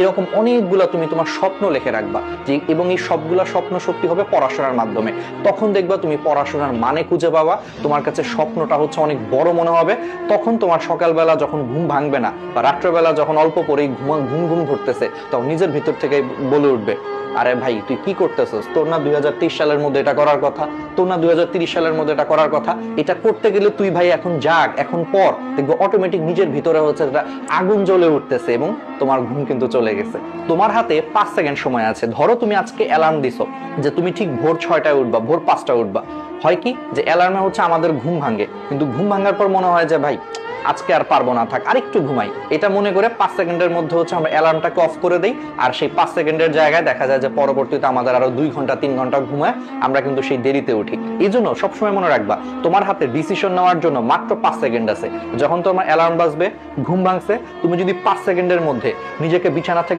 এরকম অনেকগুলা তুমি তোমার স্বপ্ন লিখে রাখবা যে, এবং এই সবগুলা স্বপ্ন সত্যি হবে পড়াশোনার মাধ্যমে। তখন দেখবা তুমি পড়াশোনার মানে খুঁজে পাবা, তোমার কাছে স্বপ্নটা হচ্ছে অনেক বড় মনে হবে। তখন তোমার সকালবেলা যখন ঘুম ভাঙবে না, বা রাত্রেবেলা যখন অল্প পরেই ঘুম ঘুম ধরতেছে, তখন নিজের ভিতর থেকে বলে উঠবে, আরে ভাই তুই কি করতেছিস, তোর না 2023 সালের মধ্যে এটা করার কথা, তোর না 2030 সালের মধ্যে এটা করার কথা। এটা করতে গেলে তুই ভাই এখন জাগ, এখন পর, দেখবো অটোমেটিক নিজের ভিতরে হচ্ছে এটা আগুন জ্বলে উঠতেছে এবং তোমার ঘুম কিন্তু চলে গেছে। তোমার হাতে 5 সেকেন্ড সময় আছে। ধরো তুমি আজকে অ্যালার্ম দিছো যে তুমি ঠিক ভোর 6টায় উঠবা, ভোর 5টায় উঠবা। হয় কি যে অ্যালার্মে হচ্ছে আমাদের ঘুম ভাঙে, কিন্তু ঘুম ভাঙার পর মনে হয় যে ভাই আজকে আর পারবো না, থাক আরেকটু ঘুমাই। এটা মনে করে 5 সেকেন্ডের মধ্যে হচ্ছে আমরা অ্যালার্মটাকে অফ করে দেই, আর সেই 5 সেকেন্ডের জায়গায় দেখা যায় যে পরবর্তীতে আমাদের আরো 2 ঘন্টা 3 ঘন্টা ঘুমায় আমরা কিন্তু সেই দেরিতে উঠি। এই জন্য সবসময় মনে রাখবা, তোমার হাতে ডিসিশন নেওয়ার জন্য মাত্র 5 সেকেন্ড আছে। যখন তোমার অ্যালার্ম বাজবে, ঘুম ভাঙছে, তুমি যদি 5 সেকেন্ডের মধ্যে নিজেকে বিছানা থেকে